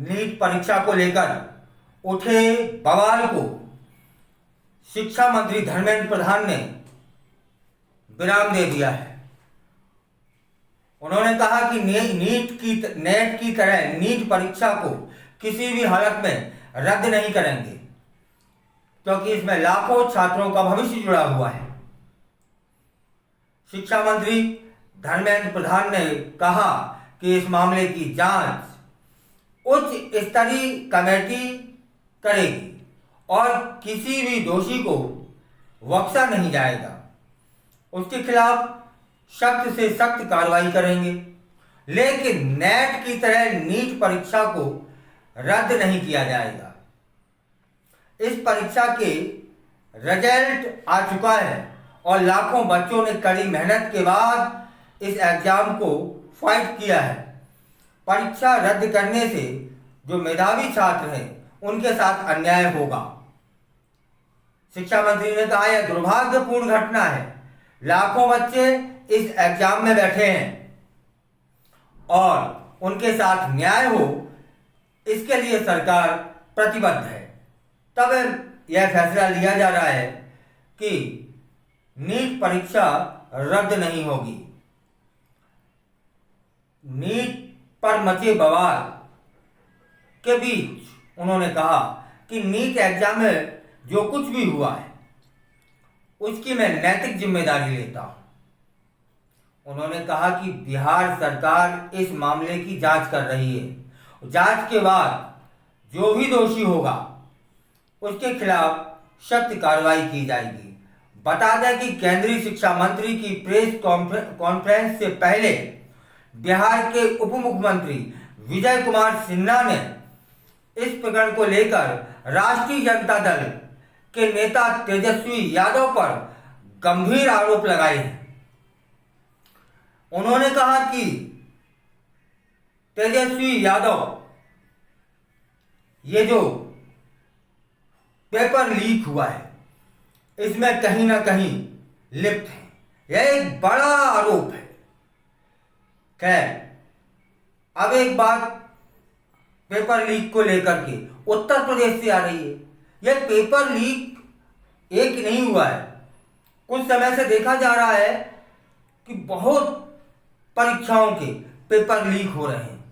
NEET परीक्षा को लेकर उठे बवाल को शिक्षा मंत्री धर्मेंद्र प्रधान ने विराम दे दिया है। उन्होंने कहा कि नेट की तरह नीट परीक्षा को किसी भी हालत में रद्द नहीं करेंगे, क्योंकि इसमें लाखों छात्रों का भविष्य जुड़ा हुआ है। शिक्षा मंत्री धर्मेंद्र प्रधान ने कहा कि इस मामले की जांच उच्च स्तरीय कमेटी करेगी और किसी भी दोषी को बख्शा नहीं जाएगा। उसके खिलाफ सख्त से सख्त कार्रवाई करेंगे, लेकिन नेट की तरह नीट परीक्षा को रद्द नहीं किया जाएगा। इस परीक्षा के रिजल्ट आ चुका है और लाखों बच्चों ने कड़ी मेहनत के बाद इस एग्जाम को फाइट किया है। परीक्षा रद्द करने से जो मेधावी छात्र हैं उनके साथ अन्याय होगा। शिक्षा मंत्री ने कहा यह दुर्भाग्यपूर्ण घटना है। लाखों बच्चे इस एग्जाम में बैठे हैं और उनके साथ न्याय हो, इसके लिए सरकार प्रतिबद्ध है। तब यह फैसला लिया जा रहा है कि नीट परीक्षा रद्द नहीं होगी। नीट पर मचे बवाल के बीच उन्होंने कहा कि नीट एग्जाम में जो कुछ भी हुआ है उसकी मैं नैतिक जिम्मेदारी लेता हूं। उन्होंने कहा कि बिहार सरकार इस मामले की जांच कर रही है। जांच के बाद जो भी दोषी होगा उसके खिलाफ सख्त कार्रवाई की जाएगी। बता दें कि केंद्रीय शिक्षा मंत्री की प्रेस कॉन्फ्रेंस से पहले बिहार के उप मुख्यमंत्री विजय कुमार सिन्हा ने इस प्रकरण को लेकर राष्ट्रीय जनता दल के नेता तेजस्वी यादव पर गंभीर आरोप लगाए हैं। उन्होंने कहा कि तेजस्वी यादव ये जो पेपर लीक हुआ है इसमें कहीं ना कहीं लिप्त है। यह एक बड़ा आरोप है। खैर, अब एक बात पेपर लीक को लेकर के उत्तर प्रदेश से आ रही है। यह पेपर लीक एक नहीं हुआ है। कुछ समय से देखा जा रहा है कि बहुत परीक्षाओं के पेपर लीक हो रहे हैं।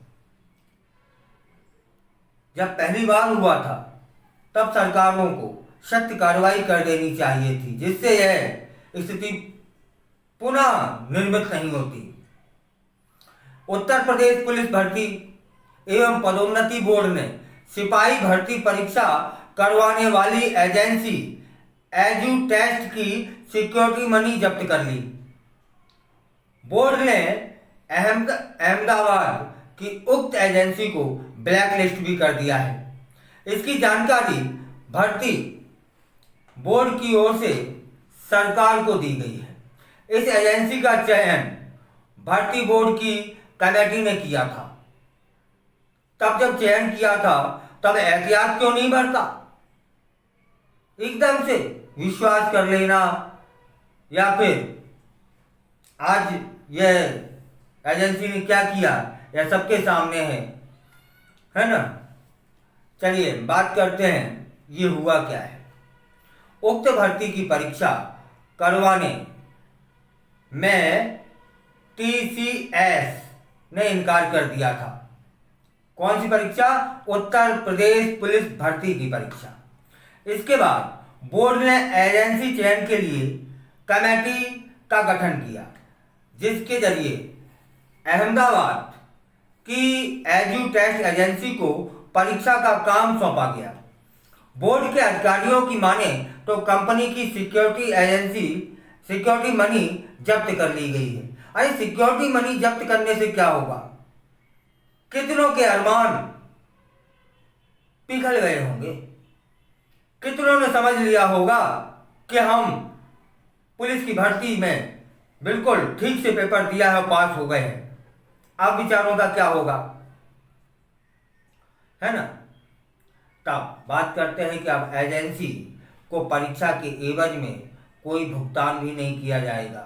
जब पहली बार हुआ था तब सरकारों को सख्त कार्रवाई कर देनी चाहिए थी, जिससे यह स्थिति पुनः निर्मित नहीं होती। उत्तर प्रदेश पुलिस भर्ती एवं पदोन्नति बोर्ड ने सिपाही भर्ती परीक्षा करवाने वाली एजेंसी एजू टेस्ट की सिक्योरिटी मनी जब्त कर ली। बोर्ड ने अहमदाबाद की उक्त एजेंसी को ब्लैकलिस्ट भी कर दिया है। इसकी जानकारी भर्ती बोर्ड की ओर से सरकार को दी गई है। इस एजेंसी का चयन भर्ती बोर्ड की कमेटी ने किया था। तब जब चयन किया था तब एहतियात क्यों नहीं बरता? एकदम से विश्वास कर लेना, या फिर आज यह एजेंसी ने क्या किया यह सबके सामने है ना। चलिए बात करते हैं ये हुआ क्या है। उक्त भर्ती की परीक्षा करवाने में टीसीएस ने इनकार कर दिया था। कौन सी परीक्षा? उत्तर प्रदेश पुलिस भर्ती की परीक्षा। इसके बाद बोर्ड ने एजेंसी चयन के लिए कमेटी का गठन किया, जिसके जरिए अहमदाबाद की एजू टेस्ट एजेंसी को परीक्षा का काम सौंपा गया। बोर्ड के अधिकारियों की माने तो कंपनी की सिक्योरिटी मनी जब्त कर ली गई है। अरे सिक्योरिटी मनी जब्त करने से क्या होगा? कितनों के अरमान पिघल गए होंगे। कितनों ने समझ लिया होगा कि हम पुलिस की भर्ती में बिल्कुल ठीक से पेपर दिया है और पास हो गए हैं। अब विचारों का क्या होगा, है ना। तब बात करते हैं कि अब एजेंसी को परीक्षा के एवज में कोई भुगतान भी नहीं किया जाएगा।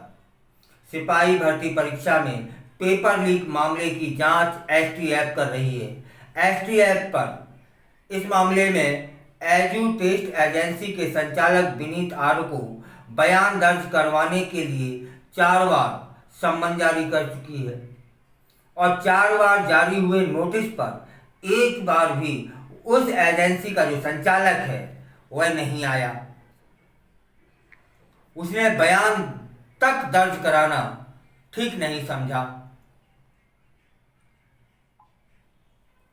सिपाही भर्ती परीक्षा में पेपर लीक मामले की जांच एसटीएफ कर रही है। एसटीएफ पर इस मामले में एजू टेस्ट एजेंसी के संचालक विनीत आर को बयान दर्ज करवाने के लिए 4 बार सम्मन जारी कर चुकी है और 4 बार जारी हुए नोटिस पर एक बार भी उस एजेंसी का जो संचालक है वह नहीं आया। उसने बयान तक दर्ज कराना ठीक नहीं समझा।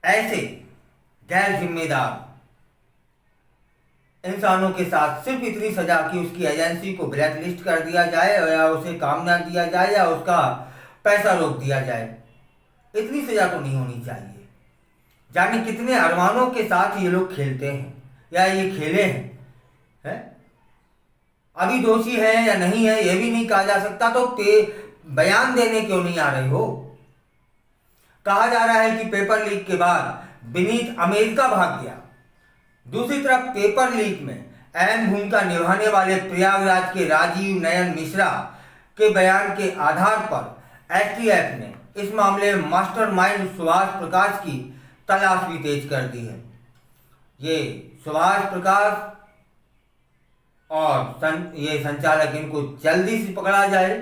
ऐसे गैर जिम्मेदार इंसानों के साथ सिर्फ इतनी सजा कि उसकी एजेंसी को ब्लैकलिस्ट कर दिया जाए या उसे काम ना दिया जाए या उसका पैसा रोक दिया जाए, इतनी सजा तो नहीं होनी चाहिए। जाने कितने अरमानों के साथ ये लोग खेलते हैं या ये खेले हैं, अभी दोषी है या नहीं है ये भी नहीं कहा जा सकता, तो बयान देने क्यों नहीं आ रहे हो? कहा जा रहा है कि पेपर लीक के बाद विनीत अमेरिका भाग गया। दूसरी तरफ पेपर लीक में अहम भूमिका निभाने वाले प्रयागराज के राजीव नयन मिश्रा के बयान के आधार पर एसटीएफ ने इस मामले में मास्टरमाइंड सुभाष प्रकाश की तलाश भी तेज कर दी है। ये सुभाष प्रकाश और ये संचालक, इनको जल्दी से पकड़ा जाए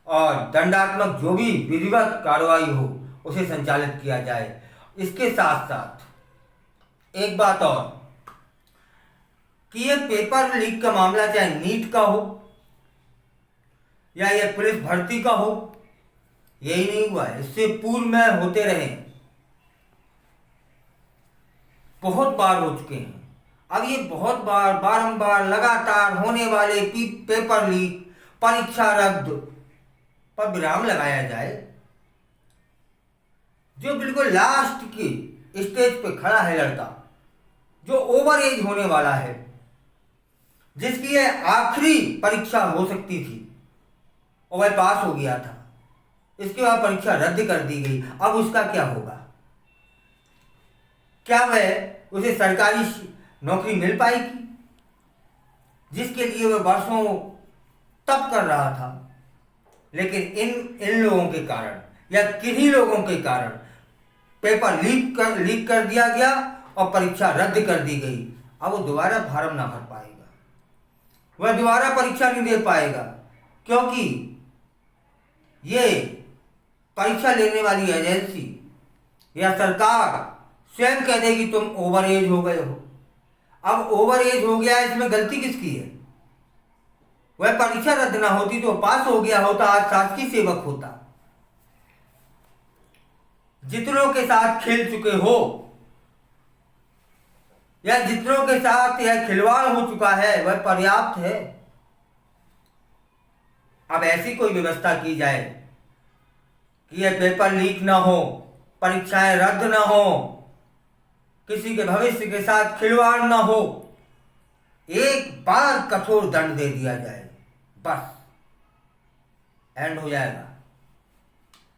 और दंडात्मक जो भी विधिवत कार्रवाई हो उसे संचालित किया जाए। इसके साथ साथ एक बात और कि ये पेपर लीक का मामला चाहे नीट का हो या ये पुलिस भर्ती का हो, यही नहीं हुआ है, इससे पूर्व में होते रहे, बहुत बार हो चुके हैं। अब ये बहुत बार बारंबार लगातार होने वाले पेपर लीक, परीक्षा रद्द पर विराम लगाया जाए। जो बिल्कुल लास्ट की स्टेज पे खड़ा है लड़का, जो ओवर एज होने वाला है, जिसकी ये आखिरी परीक्षा हो सकती थी और वह पास हो गया था, इसके बाद परीक्षा रद्द कर दी गई। अब उसका क्या होगा? क्या वह उसे सरकारी नौकरी मिल पाएगी जिसके लिए वह वर्षों तप कर रहा था? लेकिन इन लोगों के कारण या किन्हीं लोगों के कारण पेपर लीक कर दिया गया और परीक्षा रद्द कर दी गई। अब वो दोबारा फार्म ना भर पाएगा, वह दोबारा परीक्षा नहीं दे पाएगा, क्योंकि ये परीक्षा लेने वाली एजेंसी या सरकार स्वयं कह देगी तुम ओवर एज हो गए हो। अब ओवर एज हो गया, इसमें गलती किसकी है? वह परीक्षा रद्द ना होती तो पास हो गया होता, आज शासकीय सेवक होता। जितनों के साथ खेल चुके हो या जितनों के साथ यह खिलवाड़ हो चुका है वह पर्याप्त है। अब ऐसी कोई व्यवस्था की जाए कि यह पेपर लीक ना हो, परीक्षाएं रद्द ना हो, किसी के भविष्य के साथ खिलवाड़ ना हो, एक बार कठोर दंड दे दिया जाए, बस एंड हो जाएगा।